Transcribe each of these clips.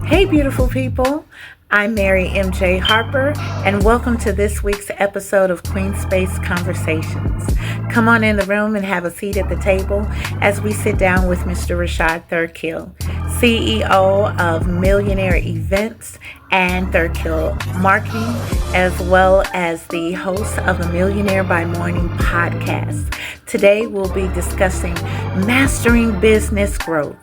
Hey, beautiful people. I'm Mary MJ Harper, and welcome to this week's episode of Queen Space Conversations. Come on in the room and have a seat at the table as we sit down with Mr. Rashad Thirkill, CEO of Millionaire Events and Thirkill Marketing, as well as the host of the Millionaire by Morning podcast. Today, we'll be discussing mastering business growth,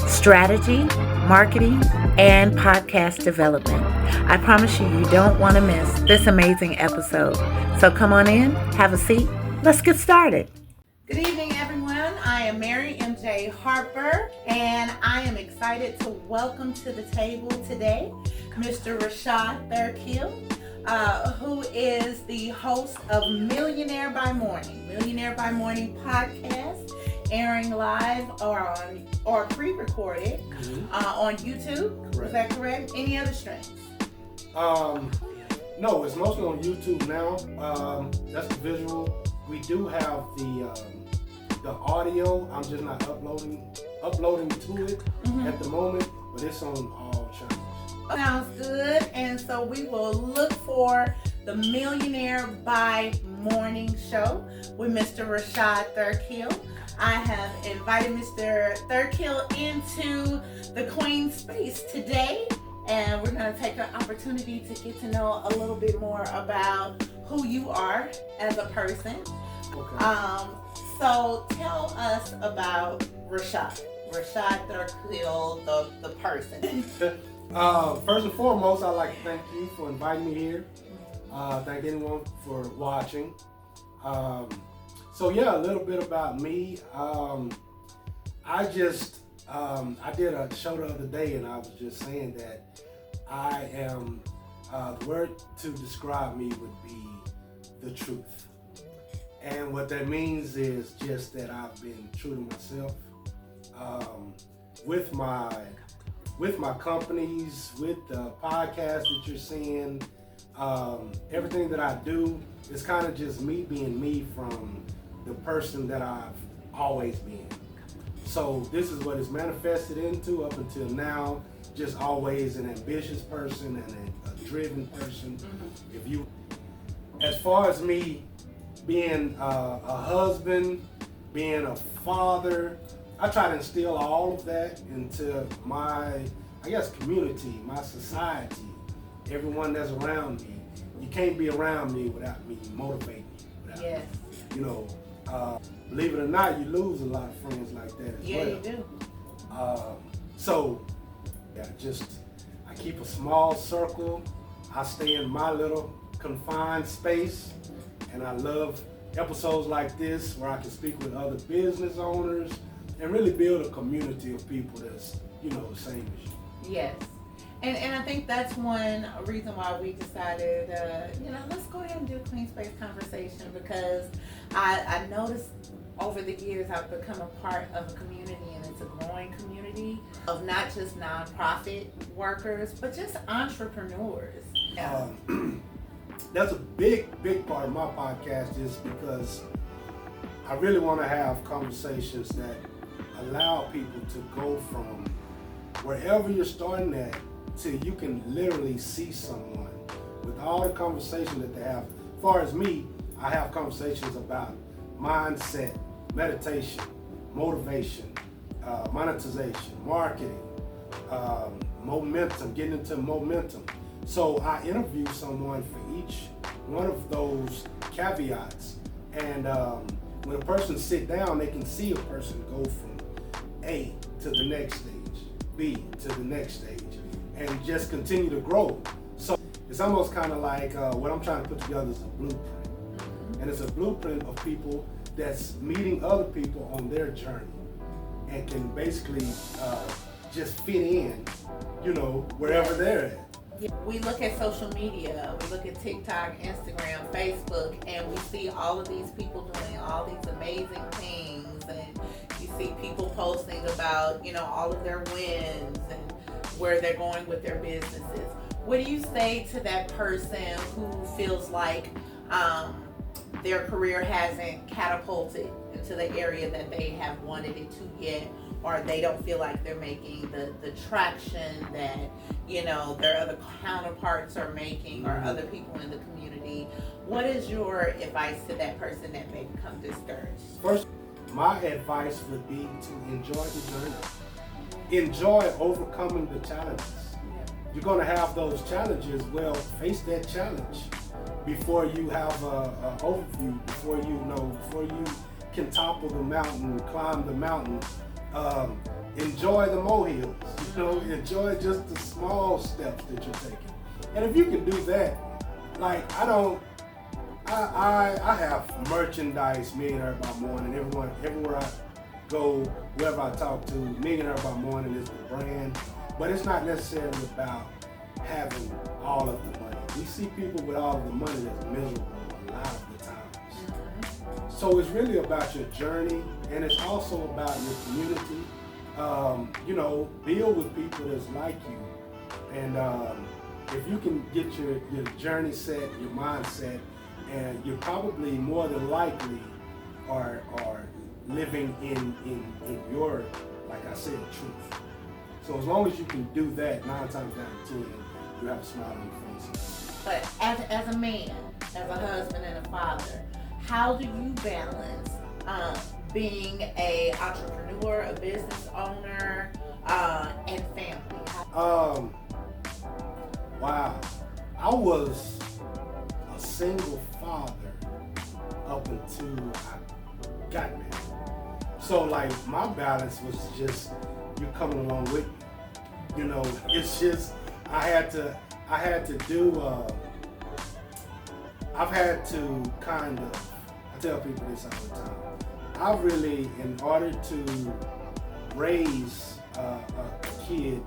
strategy, marketing, and podcast development. I promise you, you don't want to miss this amazing episode. So come on in, have a seat, let's get started. Good evening, everyone. I am Mary MJ Harper, and I am excited to welcome to the table today Mr. Rashad Thirkill, who is the host of Millionaire by Morning podcast, airing live or pre-recorded on YouTube. Correct. Is that correct? Any other streams? No, it's mostly on YouTube now. That's the visual. We do have the audio. I'm just not uploading to it at the moment, but it's on all channels. Sounds good. And so we will look for the Millionaire by Morning show with Mr. Rashad Thirkill. I have invited Mr. Thirkill into the Queen Space today, and we're going to take an opportunity to get to know a little bit more about who you are as a person. Okay. So tell us about Rashad Thirkill, the person. First and foremost, I'd like to thank you for inviting me here. Thank anyone for watching. So yeah, a little bit about me. I did a show the other day, and I was just saying that I am, the word to describe me would be the truth. And what that means is just that I've been true to myself, with my companies, with the podcast that you're seeing, everything that I do is kind of just me being me from the person that I've always been. So this is what it's manifested into up until now, just always an ambitious person and a driven person. As far as me being a husband, being a father, I try to instill all of that into my, community, my society, everyone that's around me. You can't be around me without me motivating you. Yes. Believe it or not, you lose a lot of friends like that as well. Yeah, you do. I keep a small circle. I stay in my little confined space, and I love episodes like this where I can speak with other business owners and really build a community of people that's, the same as you. Yes. And I think that's one reason why we decided, let's go ahead and do Queen Space Conversation, because I noticed over the years I've become a part of a community, and it's a growing community of not just nonprofit workers, but just entrepreneurs. Yeah. That's a big part of my podcast, is because I really want to have conversations that allow people to go from wherever you're starting at till you can literally see someone with all the conversation that they have. As far as me, I have conversations about mindset, meditation, motivation, monetization, marketing, momentum, getting into momentum. So I interview someone for each one of those caveats. And when a person sit down, they can see a person go from A to the next stage, B to the next stage, and just continue to grow. So it's almost kind of like what I'm trying to put together is a blueprint. And it's a blueprint of people that's meeting other people on their journey and can basically just fit in, wherever they're at. We look at social media, we look at TikTok, Instagram, Facebook, and we see all of these people doing all these amazing things, and you see people posting about, all of their wins and where they're going with their businesses. What do you say to that person who feels like their career hasn't catapulted into the area that they have wanted it to yet, or they don't feel like they're making the traction that, their other counterparts are making, or other people in the community. What is your advice to that person that may become discouraged? First, my advice would be to enjoy the journey. Enjoy overcoming the challenges. You're going to have those challenges. Well, face that challenge before you have an overview, before you can topple the mountain, climb the mountain. Enjoy the molehills. Enjoy just the small steps that you're taking. And if you can do that, like I have merchandise, Millionaire by Morning. Everywhere I go, whoever I talk to, Millionaire by Morning is the brand. But it's not necessarily about having all of the money. We see people with all of the money that's miserable a lot of the times. So it's really about your journey, and it's also about your community. Build with people that's like you. And if you can get your journey set, your mindset, and you're probably more than likely are living in your, like I said, truth. So as long as you can do that, 9 times out of 10, you have a smile on your face. But as a man, as a husband and a father, how do you balance being a entrepreneur, a business owner, and family? Wow. I was a single father up until I got married. So like my balance was just you coming along with me. It's just I've had to kind of, I tell people this all the time. I really, in order to raise a kid,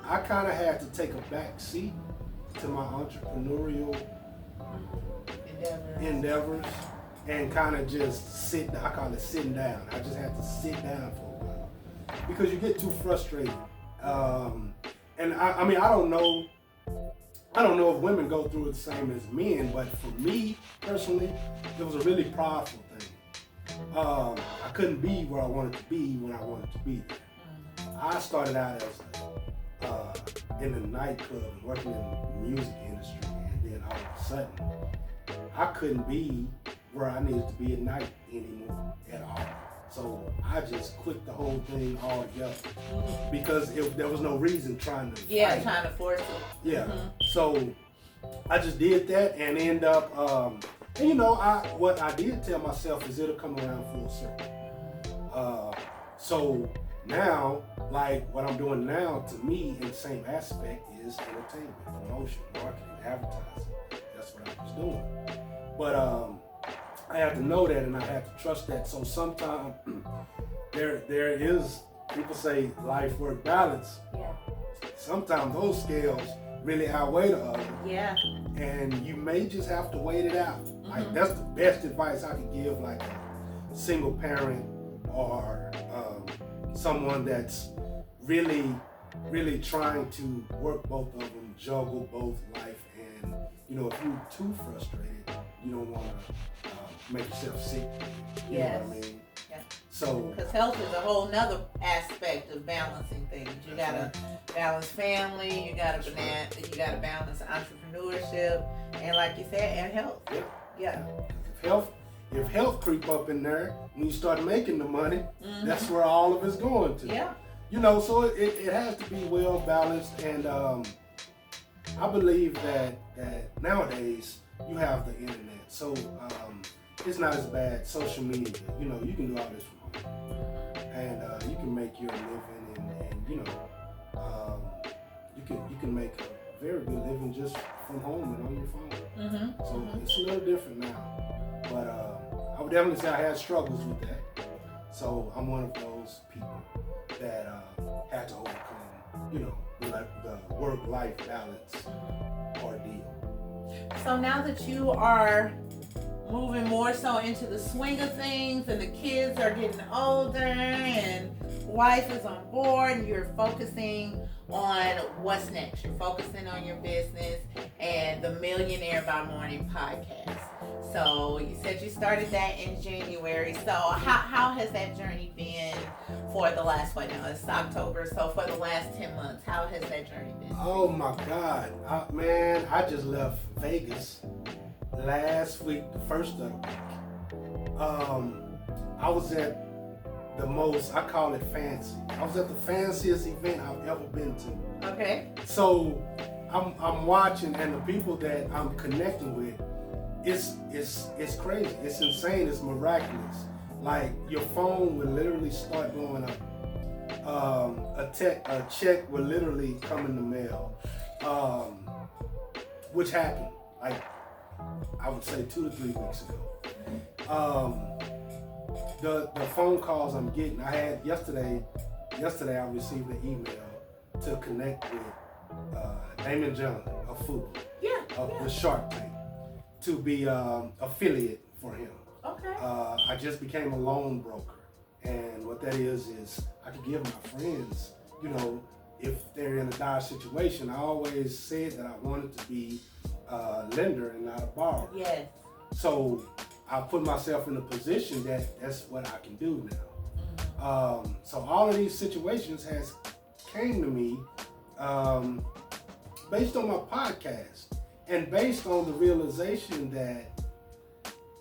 I kind of had to take a back seat to my entrepreneurial endeavors and kind of just sit down. I call it sitting down. I just had to sit down for a while because you get too frustrated. And I mean, I don't know if women go through it the same as men, but for me personally, it was a really prideful thing. I couldn't be where I wanted to be when I wanted to be there. I started out as in the nightclub and working in the music industry, and then all of a sudden, I couldn't be where I needed to be at night anymore at all. So I just quit the whole thing altogether because there was no reason trying to fight. Trying to force it. Yeah. So I just did that and end up, what I did tell myself is it'll come around full circle. So now, like what I'm doing now, to me, in the same aspect is entertainment, promotion, marketing, advertising. That's what I was doing. But I had to know that and I had to trust that. So sometimes there is, people say life work balance. Yeah. Sometimes those scales really outweigh the other. Yeah. And you may just have to wait it out. Like that's the best advice I could give, like a single parent or someone that's really, really trying to work both of them, juggle both life and, if you're too frustrated, you don't want to make yourself sick. You know what I mean? Yeah. So, because health is a whole nother aspect of balancing things. You gotta balance family. You gotta balance entrepreneurship, and like you said, and health. Yeah. If health creep up in there, when you start making the money, that's where all of it's going to. Yeah. So it has to be well balanced, and I believe that nowadays you have the internet, so it's not as bad. Social media, you can do all this from home, and you can make your living, and you can make a very good living just from home and on your phone. So it's a little different now, but I would definitely say I had struggles with that. So I'm one of those people that had to overcome, the work-life balance ordeal. So now that you are moving more so into the swing of things and the kids are getting older and wife is on board and you're focusing on what's next, you're focusing on your business and the Millionaire by Morning podcast. So you said you started that in January. So how has that journey been for the last, what now? It's October. So for the last 10 months, how has that journey been? Oh my God, man! I just left Vegas last week, the first of the week. I was at the most, I call it fancy. I was at the fanciest event I've ever been to. Okay. So I'm watching, and the people that I'm connecting with, it's crazy. It's insane. It's miraculous. Like your phone will literally start blowing up. A check will literally come in the mail, which happened like I would say 2 to 3 weeks ago. The phone calls I'm getting, I had yesterday I received an email to connect with Damon John of football, the Shark Tank, to be affiliate for him. Okay. I just became a loan broker, and what that is I could give my friends, if they're in a dire situation. I always said that I wanted to be a lender and not a borrower. Yes. So I put myself in a position that's what I can do now. So all of these situations has came to me based on my podcast and based on the realization that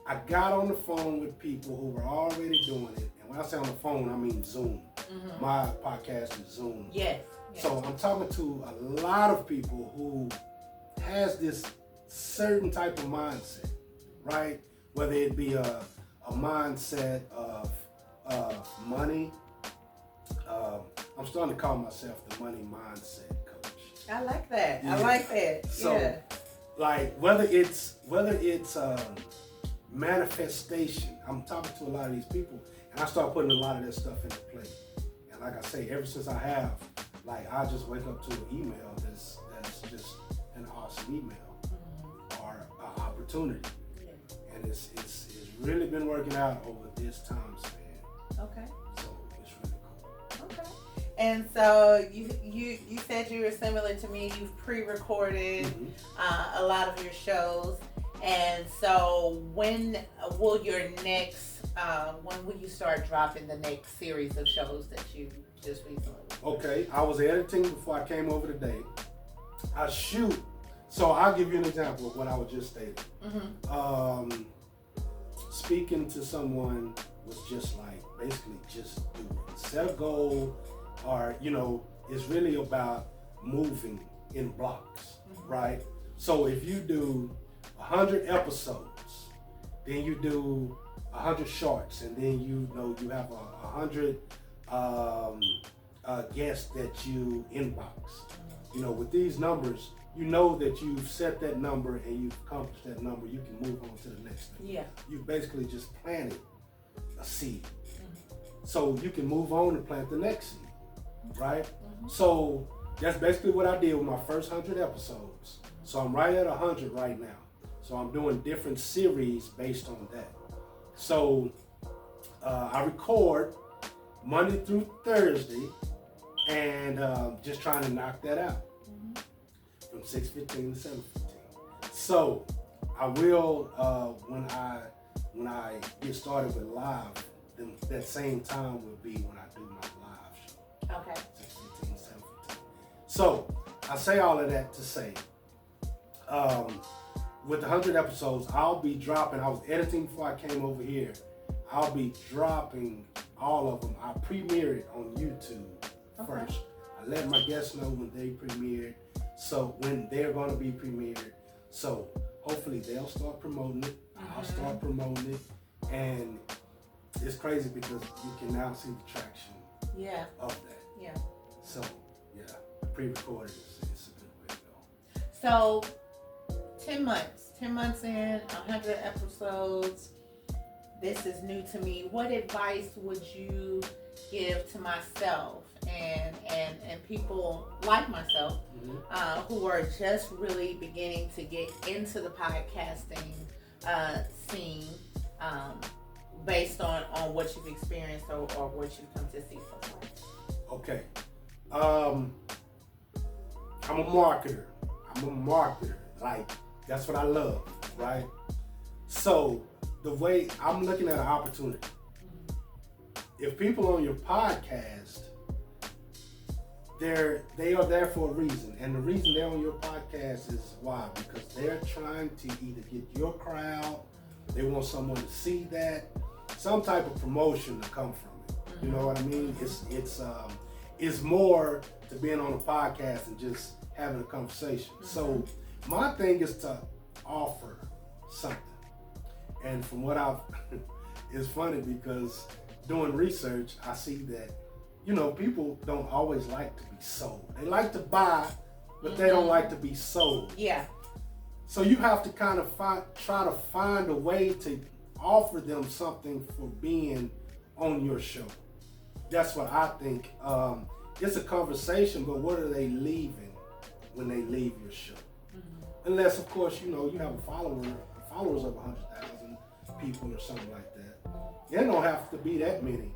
I got on the phone with people who were already doing it. And when I say on the phone, I mean Zoom. Mm-hmm. My podcast is Zoom. Yes. So I'm talking to a lot of people who has this certain type of mindset, right? Whether it be a mindset of money. I'm starting to call myself the money mindset coach. I like that. Yeah. I like that. So, like whether it's manifestation. I'm talking to a lot of these people, and I start putting a lot of that stuff into play. And like I say, ever since I have, I just wake up to an email that's just an awesome email or an opportunity. And it's really been working out over this time span. Okay. So it's really cool. Okay. And so you said you were similar to me. You've pre-recorded a lot of your shows. And so when will you start dropping the next series of shows that you just recently recorded? Okay. I was editing before I came over today. I shoot. So I'll give you an example of what I was just stating. Mm-hmm. Speaking to someone was just basically just do it. Set a goal, or it's really about moving in blocks, right? So if you do 100 episodes, then you do 100 shorts, and then you have 100 guests that you inbox. With these numbers, that you've set that number and you've accomplished that number, you can move on to the next thing. Yeah. You've basically just planted a seed. So you can move on and plant the next seed, right? So that's basically what I did with my first 100 episodes. So I'm right at 100 right now. So I'm doing different series based on that. So I record Monday through Thursday, and just trying to knock that out from 6:15 to 7:15. So I will when I get started with live, then that same time will be when I do my live show. Okay. 6:15, 7:15. So I say all of that to say, with the 100 episodes, I'll be dropping. I was editing before I came over here. I'll be dropping all of them. I premiere it on YouTube first. I let my guests know when they premiered, so when they're going to be premiered. So hopefully they'll start promoting it. I'll start promoting it, and it's crazy because you can now see the traction of that. Yeah. So pre-recorded is a good way to go. So 10 months in, 100 episodes. This is new to me. What advice would you give to myself and people like myself who are just really beginning to get into the podcasting scene based on what you've experienced or what you've come to see so far? Okay. I'm a marketer. Like, that's what I love, right? So the way I'm looking at an opportunity, if people on your podcast, they are there for a reason, and the reason they're on your podcast is why? Because they're trying to either get your crowd, they want someone to see that, some type of promotion to come from it. You know what I mean? It's more to being on a podcast and just having a conversation. So my thing is to offer something, and from what I've, it's funny because doing research, I see that, you know, people don't always like to be sold. They like to buy, but they don't like to be sold. Yeah. So you have to kind of try to find a way to offer them something for being on your show. That's what I think. It's a conversation, but what are they leaving when they leave your show? Unless, of course, you know, you have followers of 100,000 people or something like that. There don't have to be that many,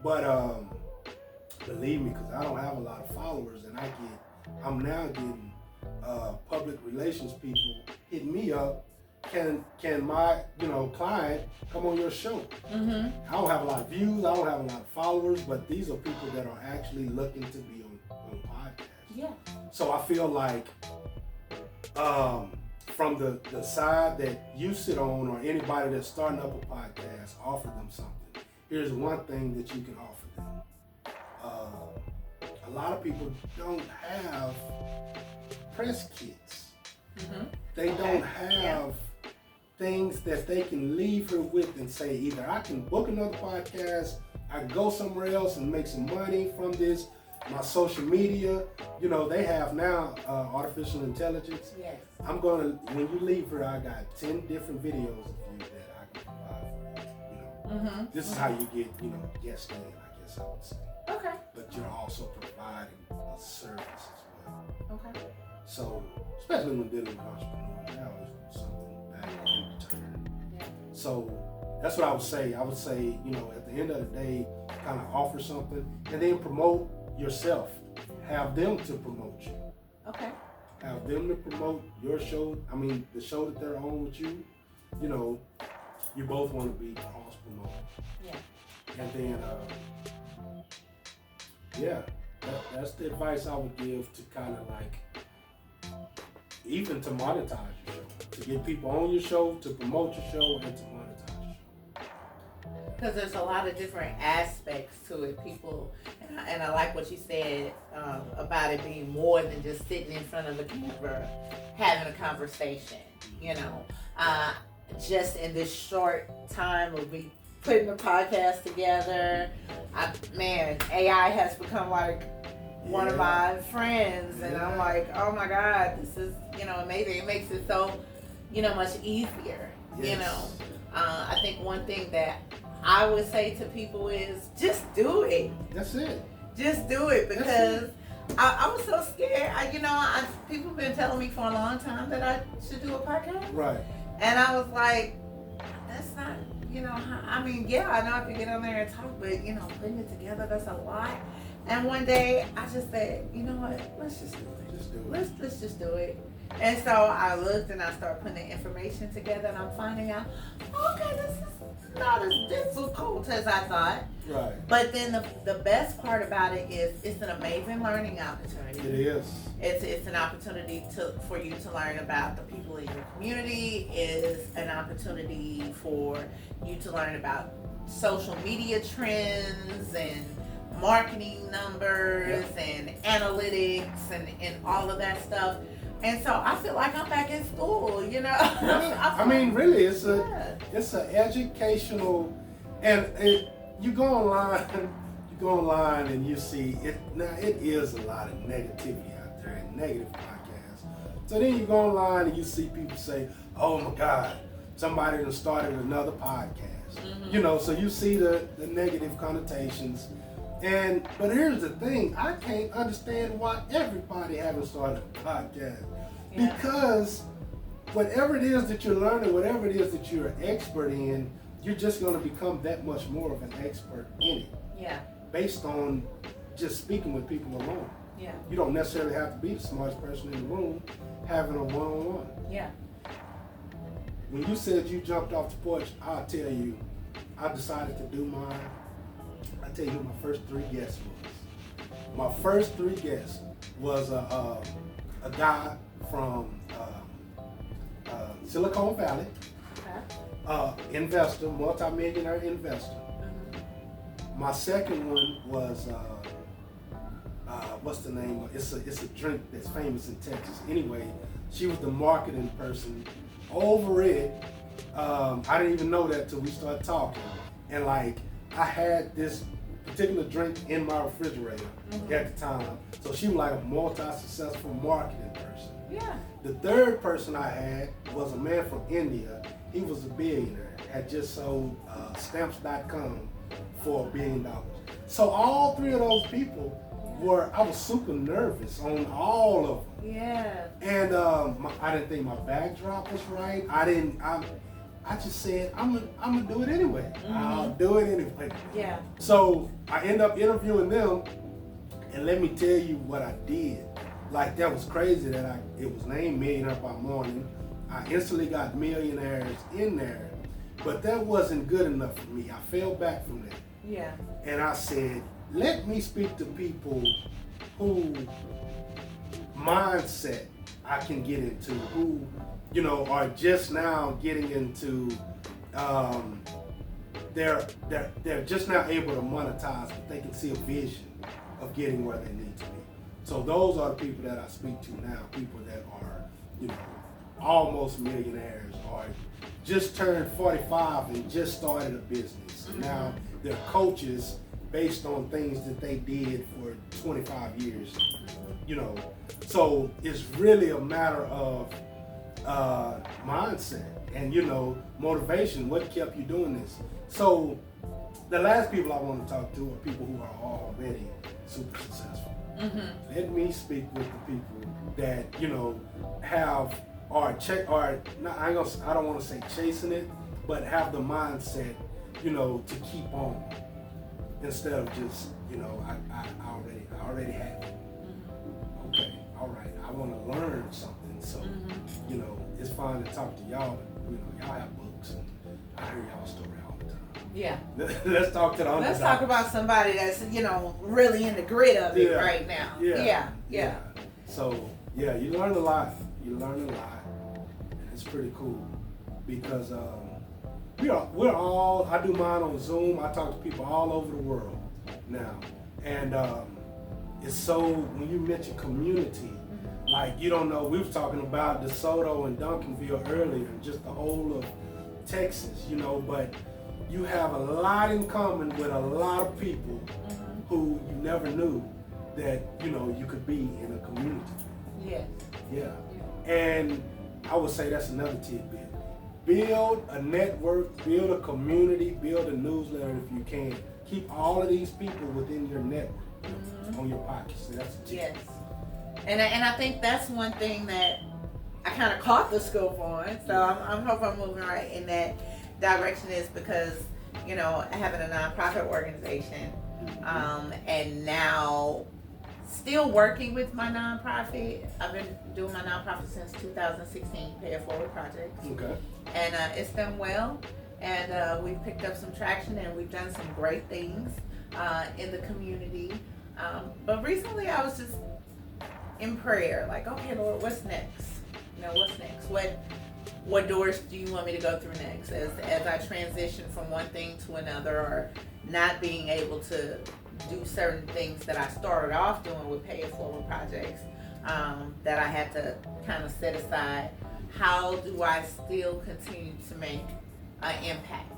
but believe me, because I don't have a lot of followers, and I'm now getting public relations people hitting me up. Can my client come on your show? I don't have a lot of views, I don't have a lot of followers, but these are people that are actually looking to be on podcasts. Yeah. So I feel like from the side that you sit on, or anybody that's starting up a podcast, offer them something. Here's one thing that you can offer them. A lot of people don't have press kits. They don't have things that they can leave her with and say, either I can book another podcast, I can go somewhere else and make some money from this, my social media. You know, they have now artificial intelligence. Yes. When you leave her, I got 10 different videos of you that I can provide for you. This is how you get, guest in, I guess I would say. Okay. But you're also providing a service as well. Okay. So, especially when dealing with entrepreneurs, they always want something back in return. Yeah. So, that's what I would say. I would say, at the end of the day, kind of offer something and then promote yourself. Have them to promote you. Okay. Have them to promote your show. I mean, the show that they're on with you. You both want to be cross promoted. Yeah. And then, that's the advice I would give to kind of like, even to monetize your show, to get people on your show, to promote your show, and to monetize your show. Because there's a lot of different aspects to it. People, and I like what you said about it being more than just sitting in front of the camera having a conversation. Just in this short time of me putting the podcast together, AI has become like one of my friends, and I'm like, oh my God, this is amazing. It makes it so much easier. Yes. I think one thing that I would say to people is just do it. That's it. Just do it, because I was so scared. People have been telling me for a long time that I should do a podcast. Right. And I was like, that's not, I know I could get on there and talk, but putting it together, that's a lot. And one day I just said, you know what, let's just do it. Just do it. Let's just do it. And so I looked and I started putting the information together, and I'm finding out, okay, this is not as difficult as I thought. Right. But then the best part about it is it's an amazing learning opportunity. It is. It's an opportunity for you to learn about the people in your community. It's an opportunity for you to learn about social media trends and marketing numbers and analytics and all of that stuff. And so I feel like I'm back in school, I mean, really, it's an educational, and you go online and you see it. Now it is a lot of negativity out there and negative podcasts. So then you go online and you see people say, "Oh my God, somebody done started another podcast." So you see the negative connotations. But here's the thing, I can't understand why everybody haven't started a podcast. Yeah. Because whatever it is that you're learning, whatever it is that you're an expert in, you're just going to become that much more of an expert in it. Yeah. Based on just speaking with people alone. Yeah. You don't necessarily have to be the smartest person in the room having a one-on-one. Yeah. when you said you jumped off the porch, I'll tell you, I decided to do mine. I'll tell you who my first three guests was. My first three guests was a guy from Silicon Valley, investor, multi-millionaire investor. My second one was what's the name? It's a drink that's famous in Texas. Anyway, she was the marketing person over it. I didn't even know that till we started talking. And like, I had this particular drink in my refrigerator at the time. So she was like a multi-successful marketing person. Yeah. The third person I had was a man from India. He was a billionaire. Had just sold stamps.com for $1 billion. So all three of those people I was super nervous on all of them. Yeah. And I didn't think my backdrop was right. I just said, I'm gonna do it anyway. I'll do it anyway. Yeah. So I end up interviewing them, and let me tell you what I did. Like, that was crazy that it was named Millionaire by Morning. I instantly got millionaires in there, but that wasn't good enough for me. I fell back from that. Yeah. And I said, let me speak to people who mindset I can get into, who, you know, are just now getting into, they're just now able to monetize, but they can see a vision of getting where they need to be. So those are the people that I speak to now, people that are, you know, almost millionaires or just turned 45 and just started a business. And now they're coaches based on things that they did for 25 years, you know. So it's really a matter of mindset and, you know, motivation. What kept you doing this? So the last people I want to talk to are people who are already super successful. Let me speak with the people that, you know, have I don't want to say chasing it, but have the mindset, you know, to keep on instead of just, you know, I already have it. Okay, all right, I want to learn something. So, you know, it's fine to talk to y'all. You know, y'all have books, and I hear y'all story all the time. Yeah. Let's talk to the underdog. Let's talk about somebody that's, you know, really in the grit of it right now. Yeah. So, yeah, you learn a lot. And it's pretty cool because we're all, I do mine on Zoom. I talk to people all over the world now. And it's so, when you mention community, like, you don't know, we were talking about DeSoto and Duncanville earlier, just the whole of Texas, you know, but you have a lot in common with a lot of people who you never knew that, you know, you could be in a community. Yes. Yeah. And I would say that's another tidbit. Build a network, build a community, build a newsletter if you can. Keep all of these people within your network, on your pockets. So that's a tip. Yes. And I think that's one thing that I kind of caught the scope on. So I'm hoping I'm moving right in that direction, is because, you know, having a nonprofit organization, and now still working with my nonprofit. I've been doing my nonprofit since 2016, Pay It Forward Project. Okay. And it's done well. And we've picked up some traction, and we've done some great things in the community. But recently I was just in prayer, like, okay, Lord, what's next? You know, what's next? What doors do you want me to go through next as I transition from one thing to another, or not being able to do certain things that I started off doing with Pay It Forward projects, that I had to kind of set aside. How do I still continue to make an impact?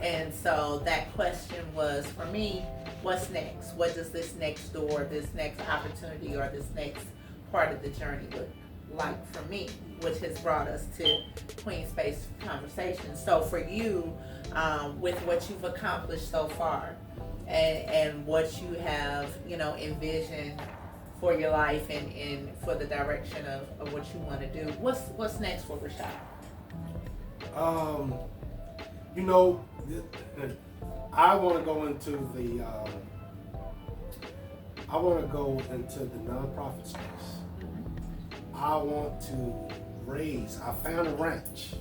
And so that question was, for me, what's next? What does this next door, this next opportunity, or this next part of the journey look like for me, which has brought us to Queen Space Conversations. So for you, with what you've accomplished so far, and what you have, you know, envisioned for your life and for the direction of what you want to do, what's next for Rashad? You know, I want to go into the nonprofit space. I want to I found a ranch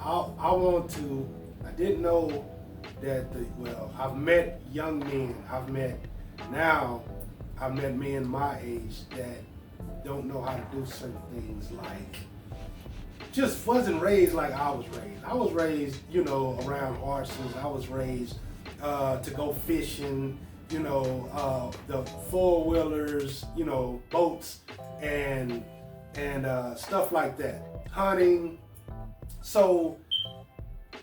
I want to. I didn't know that. I've met young men. I've met men my age that don't know how to do certain things, like just wasn't raised like I was raised. I was raised, around horses. I was raised to go fishing, the four-wheelers, boats and stuff like that, hunting. So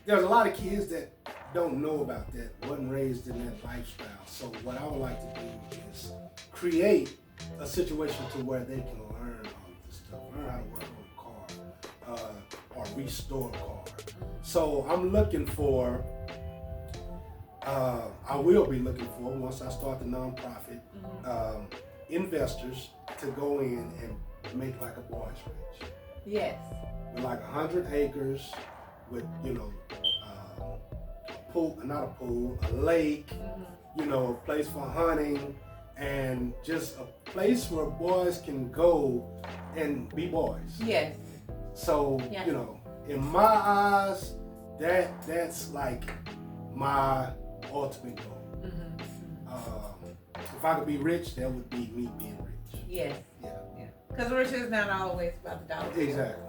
there's a lot of kids that don't know about that, wasn't raised in that lifestyle. So what I would like to do is create a situation to where they can learn all of this stuff, learn how to work on a car, or restore a car. So I'm looking for, I will be looking for, once I start the nonprofit, investors to go in and make like a boys ranch. Yes. With like 100 acres with, a pool, not a pool, a lake, a place for hunting, and just a place where boys can go and be boys. Yes. So, in my eyes, that's like my ultimate goal. If I could be rich, that would be me being rich. Yes. Yeah. Because rich is not always about the dollar. Exactly.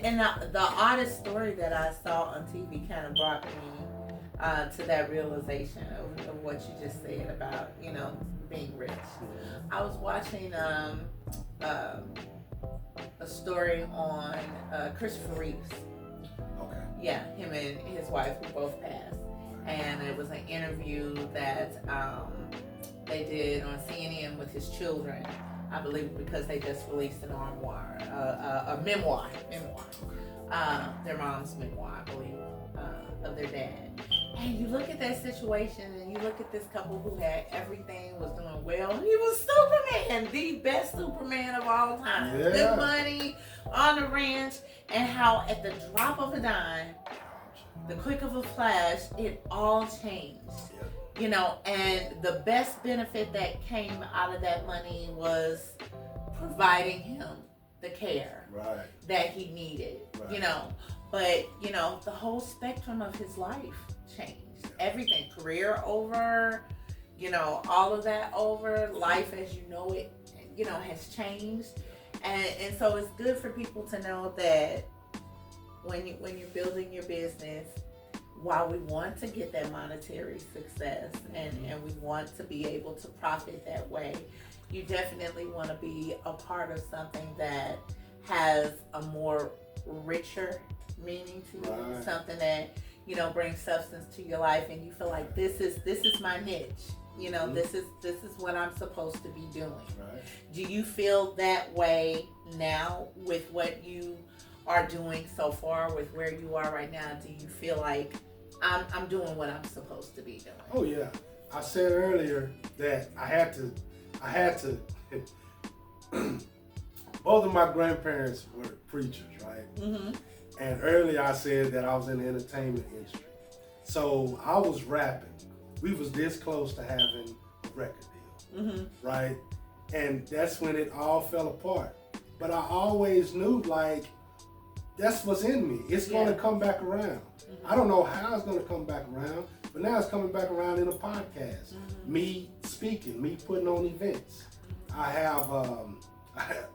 And the oddest story that I saw on TV kind of brought me to that realization of what you just said about, being rich. I was watching a story on Christopher Reeves. Okay. Yeah, him and his wife who both passed. And it was an interview that they did on CNN with his children, I believe, because they just released an a memoir. Their mom's memoir, I believe, of their dad. And you look at that situation and you look at this couple who had everything, was doing well. He was Superman, the best Superman of all time. Yeah. Good money on the ranch, and how at the drop of a dime, the quick of a flash, it all changed. And the best benefit that came out of that money was providing him the care that he needed. But the whole spectrum of his life changed. Everything, career over, all of that over, life as you know it, has changed. And so it's good for people to know that when you're building your business, while we want to get that monetary success and we want to be able to profit that way, you definitely want to be a part of something that has a more richer meaning to you, something that brings substance to your life, and you feel like this is my niche. This is what I'm supposed to be doing. Do you feel that way now with what you are doing so far, with where you are right now? Do you feel like I'm doing what I'm supposed to be doing? Oh yeah. I said earlier that I had to both of my grandparents were preachers, right? Mm-hmm. And earlier I said that I was in the entertainment industry. So I was rapping. We was this close to having a record deal, right? And that's when it all fell apart. But I always knew, like, that's what's in me. It's going to come back around. I don't know how it's going to come back around, but now it's coming back around in a podcast. Me speaking, me putting on events. I have, I'm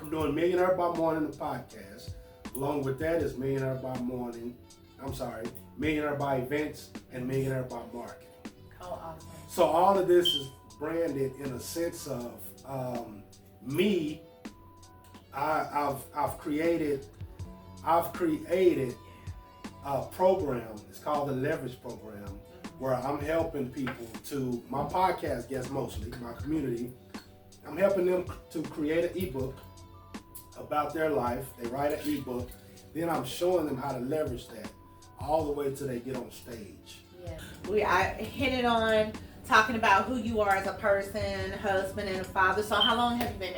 doing Millionaire by Morning, the podcast. Along with that is Millionaire by Events and Millionaire by Marketing. Oh, awesome. So all of this is branded in a sense of me. I've created a program. It's called the Leverage Program, where I'm helping people to, my podcast guests mostly, my community, I'm helping them to create an ebook about their life. They write an ebook. Then I'm showing them how to leverage that all the way till they get on stage. Yeah, I hit it on talking about who you are as a person, husband and a father. So how long have you been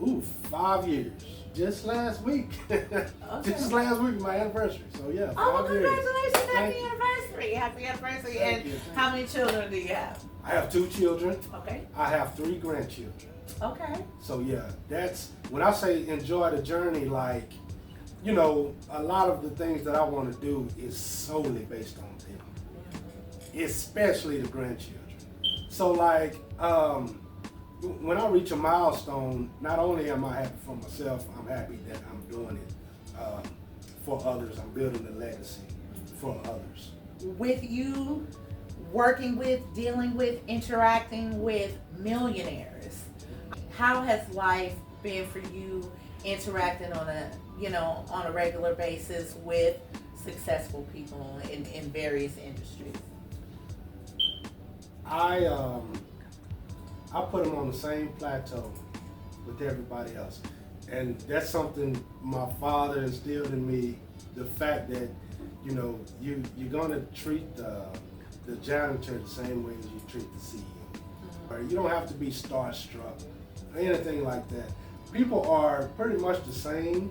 married? 5 years. Just last week. Just last week, my anniversary. So yeah, 5 years. Congratulations! Happy anniversary! Happy anniversary! Thank And you. how many children do you have? I have 2 children. Okay. I have 3 grandchildren. Okay. So yeah, that's when I say enjoy the journey. Like, you know, a lot of the things that I want to do is solely based on them, especially the grandchildren. So like, when I reach a milestone, not only am I happy for myself, I'm happy that I'm doing it for others. I'm building a legacy for others. With you working with, dealing with, interacting with millionaires, how has life been for you interacting on a regular basis with successful people in various industries? I put them on the same plateau with everybody else, and that's something my father instilled in me. The fact that you're gonna treat the janitor the same way as you treat the CEO. Mm-hmm. You don't have to be starstruck or anything like that. People are pretty much the same.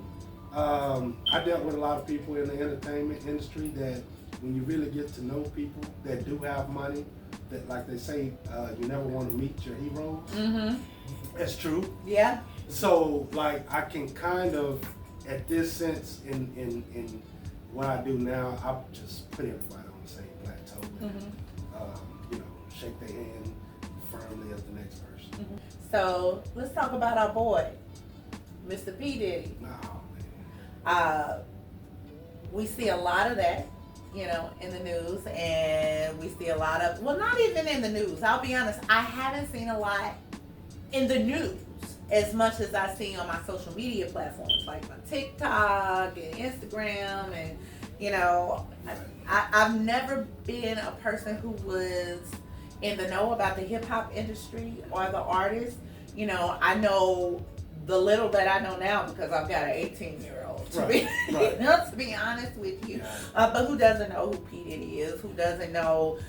I dealt with a lot of people in the entertainment industry that when you really get to know people that do have money, that like they say, you never want to meet your heroes. Mm-hmm. That's true. Yeah. So like I can kind of, at this sense in what I do now, I just put everybody on the same plateau and shake their hand firmly as the next person. Mm-hmm. So let's talk about our boy, Mr. P. Diddy. Oh, man. We see a lot of that, in the news, and we see a lot of, well, not even in the news. I'll be honest, I haven't seen a lot in the news as much as I see on my social media platforms, like my TikTok and Instagram, and I've never been a person who was in the know about the hip hop industry or the artists. I know the little that I know now because I've got an 18-year-old. To be honest with you, but who doesn't know who P. Diddy is? Who doesn't know,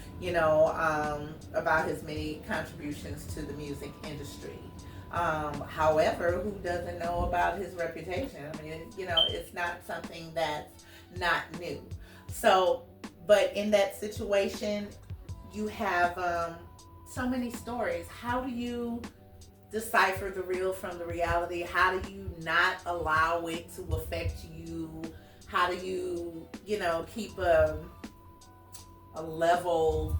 about his many contributions to the music industry? However, who doesn't know about his reputation? I mean, it's not something that's not new. So, but in that situation, you have so many stories. How do you decipher the real from the reality? How do you not allow it to affect you? How do you, keep a level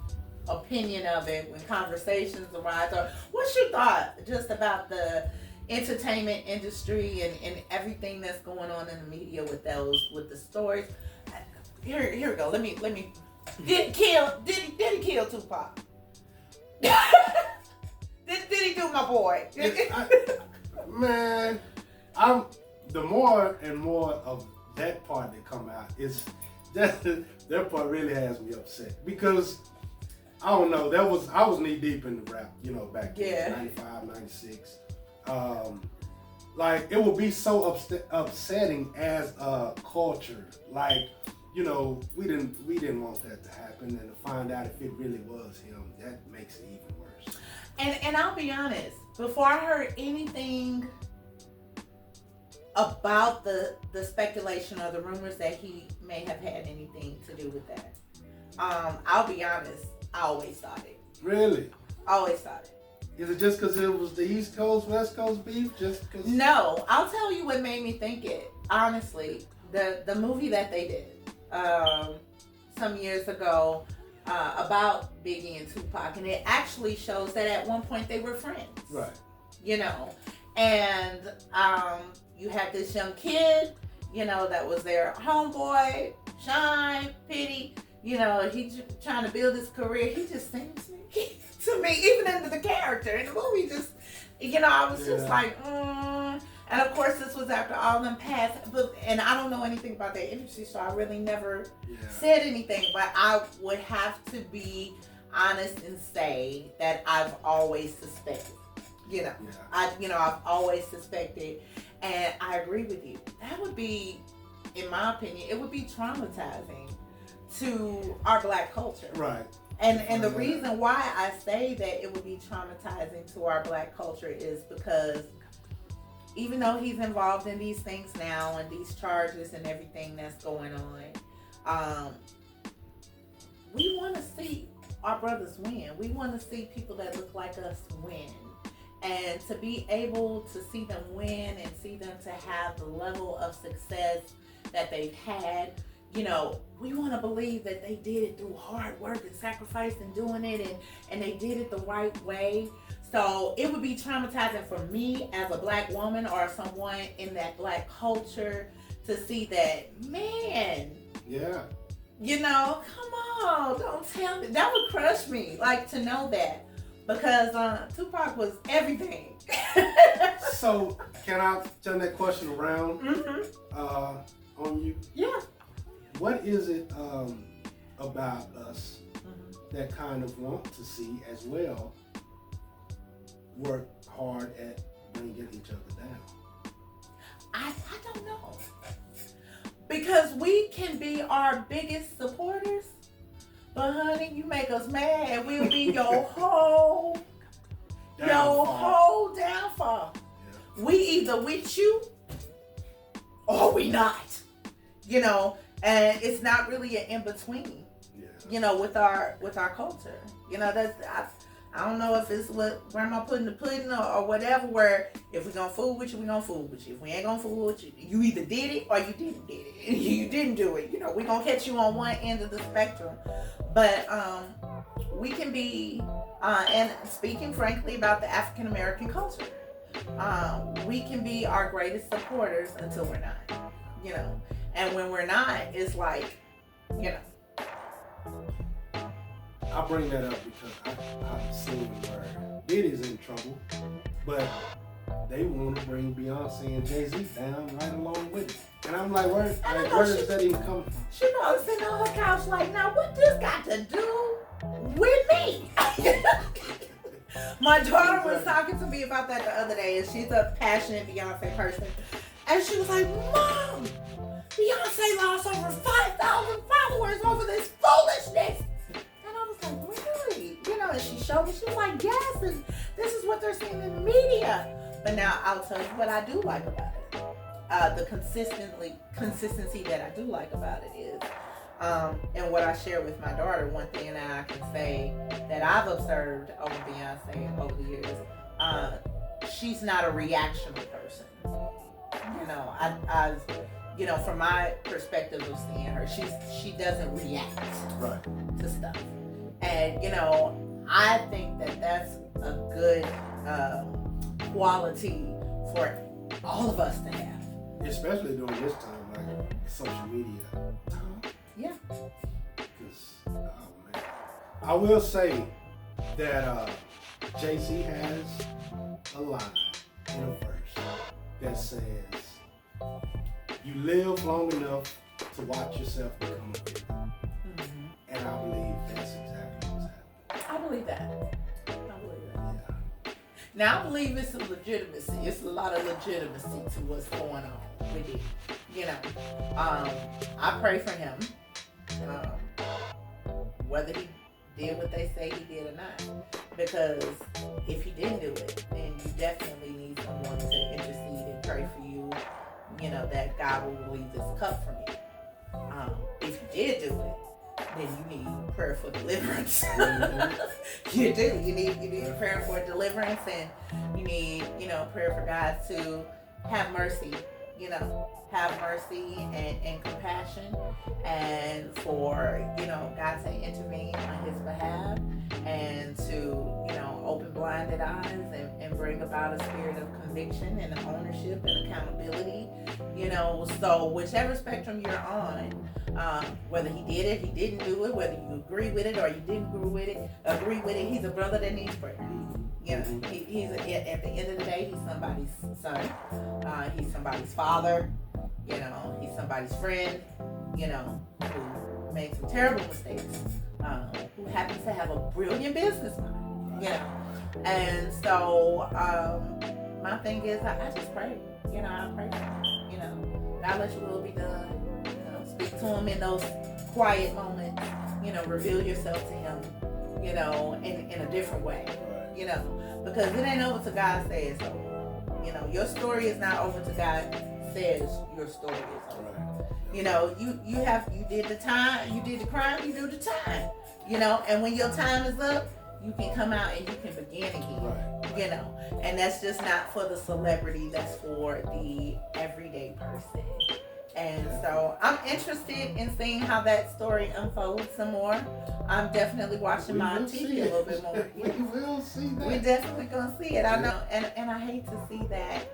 opinion of it when conversations arise? Or what's your thought just about the entertainment industry and everything that's going on in the media with the stories? Here we go. Let me. Did he kill Tupac? Did he do my boy? Man, the more and more of that part that come out is that part really has me upset because I don't know, I was knee deep in the rap, back then, 95, 96. Like it would be so upsetting as a culture, like. We didn't want that to happen, and to find out if it really was him, that makes it even worse. And I'll be honest, before I heard anything about the speculation or the rumors that he may have had anything to do with that, I'll be honest, I always thought it. Really? I always thought it. Is it just because it was the East Coast, West Coast beef? Just because? No, I'll tell you what made me think it. Honestly, the movie that they did some years ago about Biggie and Tupac, and it actually shows that at one point they were friends. Right. And you had this young kid, that was their homeboy, Shine, Pity. He's trying to build his career. He just seems to me, even into the character in the movie, just, I was just like, And of course, this was after all them passed, and I don't know anything about that industry, so I really never said anything. But I would have to be honest and say that I've always suspected. I've always suspected, and I agree with you. That would be, in my opinion, it would be traumatizing to our Black culture. Right. And the reason why I say that it would be traumatizing to our Black culture is because even though he's involved in these things now and these charges and everything that's going on, we want to see our brothers win. We want to see people that look like us win. And to be able to see them win and see them to have the level of success that they've had, we want to believe that they did it through hard work and sacrifice and doing it, and they did it the right way. So it would be traumatizing for me as a black woman or someone in that black culture to see that, man. Yeah. Come on, don't tell me. That would crush me, like, to know that. Because Tupac was everything. So, can I turn that question around on you? Yeah. What is it about us that kind of want to see as well work hard at bringing each other down? I don't know. Because we can be our biggest supporters, but honey, you make us mad and we'll be your whole downfall. Yeah. We either with you or we not. And it's not really an in-between. Yeah. With our culture. I don't know if it's what grandma put in the pudding or whatever, where if we're gonna fool with you, we're gonna fool with you. If we ain't gonna fool with you, you either did it or you didn't did it. You didn't do it. We're gonna catch you on one end of the spectrum. But we can be, and speaking frankly about the African American culture, we can be our greatest supporters until we're not. And when we're not, it's like, I bring that up because I've seen where Diddy's in trouble, but they want to bring Beyonce and Jay-Z down right along with it. And I'm like, where does that even come from? She probably sitting on her couch like, now what this got to do with me? My daughter was talking to me about that the other day, and she's a passionate Beyonce person. And she was like, Mom, Beyonce lost over 5,000 followers over this foolishness. Really? And she showed me, she was like, yes, and this is what they're saying in the media. But now I'll tell you what I do like about it. The consistency that I do like about it is, and what I share with my daughter, one thing that I can say that I've observed over Beyonce over the years, she's not a reactionary person. From my perspective of seeing her, she doesn't react to stuff. And, I think that that's a good quality for all of us to have. Especially during this time, like social media time. Yeah. Because, man. I will say that Jay-Z has a line in a verse that says, you live long enough to watch yourself become a victim. Mm-hmm. And I believe that's exactly what's happening. I believe that. Yeah. Now I believe it's a legitimacy. It's a lot of legitimacy to what's going on with it. I pray for him. Whether he did what they say he did or not. Because if he didn't do it, then you definitely need someone to intercede and pray for you. That God will relieve this cup from you. If you did do it, then you need prayer for deliverance. You do. You need prayer for deliverance, and you need, prayer for God to have mercy. Have mercy and compassion, and for, God to intervene on his behalf, and to, open blinded eyes and bring about a spirit of conviction and ownership and accountability. So whichever spectrum you're on, whether he did it, he didn't do it, whether you agree with it or you didn't agree with it, he's a brother that needs prayer. He's at the end of the day, he's somebody's son. He's somebody's father. He's somebody's friend. Who made some terrible mistakes. Who happens to have a brilliant business mind. And so my thing is, I just pray. I pray for him. God, let your will be done. Speak to him in those quiet moments. Reveal yourself to him. In a different way. Because it ain't over till God says so. Your story is not over till God says your story is over. You did the time, you did the crime, you do the time. And when your time is up, you can come out and you can begin again. And that's just not for the celebrity, that's for the everyday person. And so I'm interested in seeing how that story unfolds some more. I'm definitely watching my TV a little bit more. We will see that. We're definitely gonna see it. I know, and I hate to see that,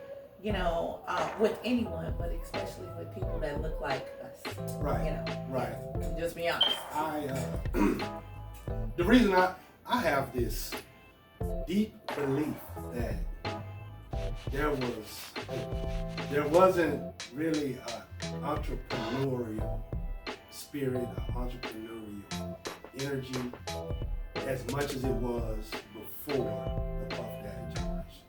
with anyone, but especially with people that look like us. Right. Right. Just be honest. The reason I have this deep belief that there wasn't really an entrepreneurial spirit, entrepreneurial energy as much as it was before the Puff Daddy generation.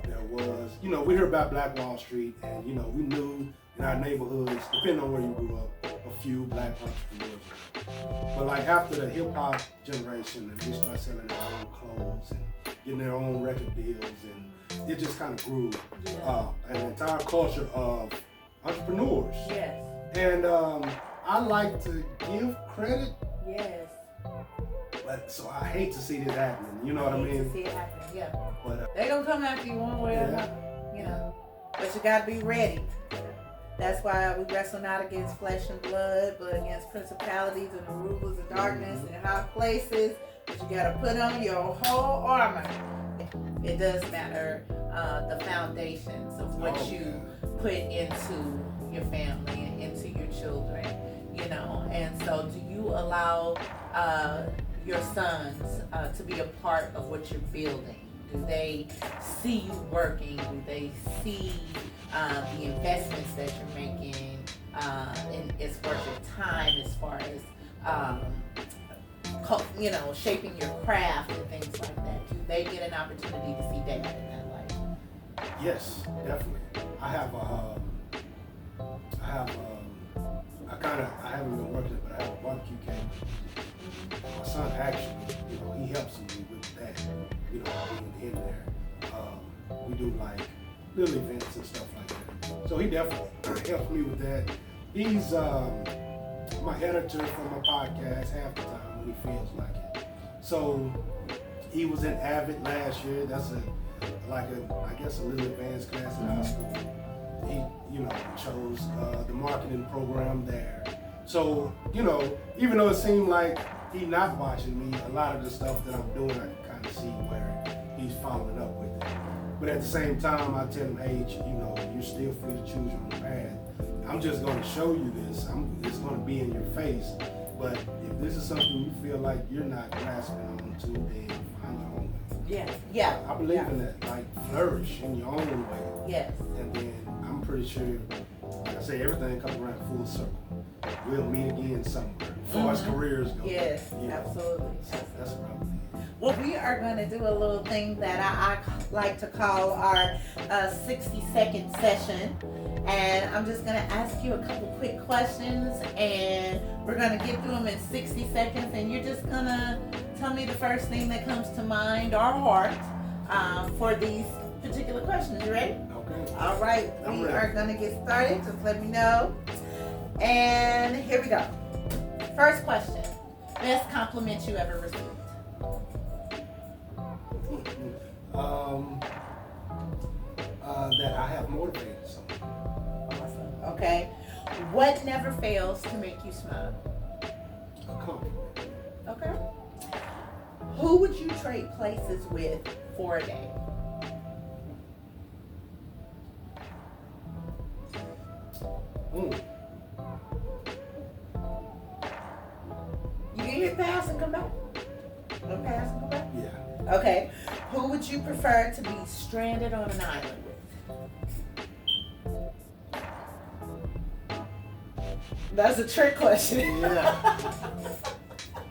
There was, we heard about Black Wall Street, and we knew in our neighborhoods, depending on where you grew up, a few black entrepreneurs. But like after the hip hop generation, and they started selling their own clothes and getting their own record deals, and it just kind of grew an entire culture of entrepreneurs. Yes. And I like to give credit. Yes. But so I hate to see this happening. You know what I mean? To see it happening, yeah. But they're gonna come after you one way or another, But you gotta be ready. That's why we wrestle not against flesh and blood, but against principalities and the rulers of darkness and high places. But you gotta put on your whole armor. It does matter the foundations of what you put into your family and into your children, And so, do you allow your sons to be a part of what you're building? Do they see you working? Do they see the investments that you're making as far as your time, as far as shaping your craft and things like that? Do they get an opportunity to see dad in that light? Yes, definitely. I haven't been working it, but I have a barbecue cake. My son actually, he helps me with that, being in there. We do like little events and stuff like that. So he definitely helps me with that. He's my editor for my podcast half the time when he feels like it. So he was in Avid last year. That's I guess a little advanced class in high school. He, chose the marketing program there. So, even though it seemed like he's not watching me, a lot of the stuff that I'm doing, I can kind of see where he's following up with it. But at the same time, I tell him, hey, you're still free to choose your own path. I'm just going to show you this. It's going to be in your face. But if this is something you feel like you're not grasping onto, then find your own way. Yeah. I believe in that. Like, flourish in your own way. Yes. And then I'm pretty sure, like I say, everything comes around full circle. We'll meet again somewhere as far as careers go. Yes, absolutely. That's probably it. Well, we are going to do a little thing that I like to call our 60-second session. And I'm just going to ask you a couple quick questions, and we're going to get through them in 60 seconds. And you're just going to tell me the first thing that comes to mind or heart for these particular questions. You ready? Okay. All right. We are going to get started. Just let me know. And here we go. First question. Best compliment you ever received? That I have motivated someone. Awesome. Okay. What never fails to make you smile? A compliment. Okay. Who would you trade places with for a day? You can hit pass and come back. No pass and come back? Yeah. Okay. Who would you prefer to be stranded on an island with? That's a trick question. Yeah.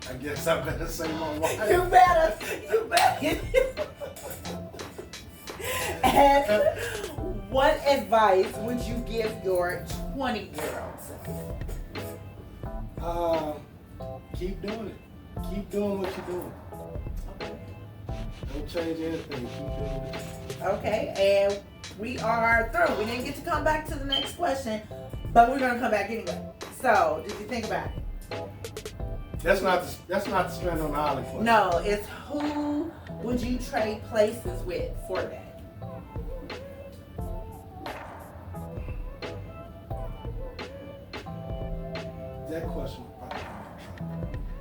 I guess I better say my wife. You better. And what advice would you give your 20-year-old self? Keep doing it. Keep doing what you're doing. Okay. Don't change anything. Keep doing it. Okay, and we are through. We didn't get to come back to the next question, but we're gonna come back anyway. So, did you think about it? That's not the strand on the island question. No, it's who would you trade places with for that? That question will probably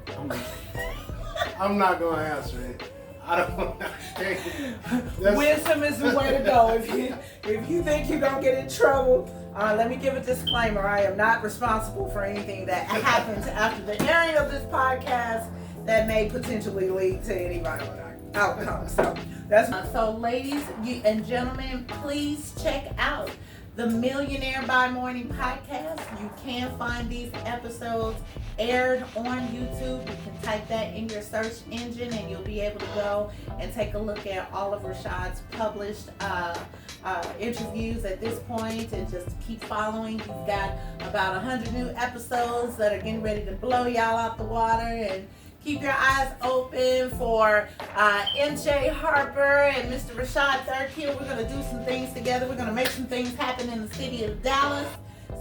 get me in trouble. I'm not gonna answer it. I don't understand. Wisdom is the way to go. If you think you're gonna get in trouble, let me give a disclaimer. I am not responsible for anything that happens after the airing of this podcast that may potentially lead to any violent outcome. So that's So ladies and gentlemen, please check out the Millionaire by Morning podcast. You can find these episodes aired on YouTube. You can type that in your search engine and you'll be able to go and take a look at all of Rashad's published interviews at this point, and just keep following. He's got about 100 new episodes that are getting ready to blow y'all out the water, and keep your eyes open for MJ Harper and Mr. Rashad Thirkill. We're going to do some things together. We're going to make some things happen in the city of Dallas.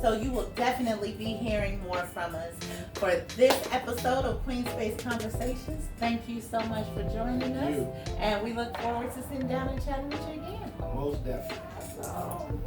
So you will definitely be hearing more from us. For this episode of Queen Space Conversations, thank you so much for joining us. And we look forward to sitting down and chatting with you again. Most definitely.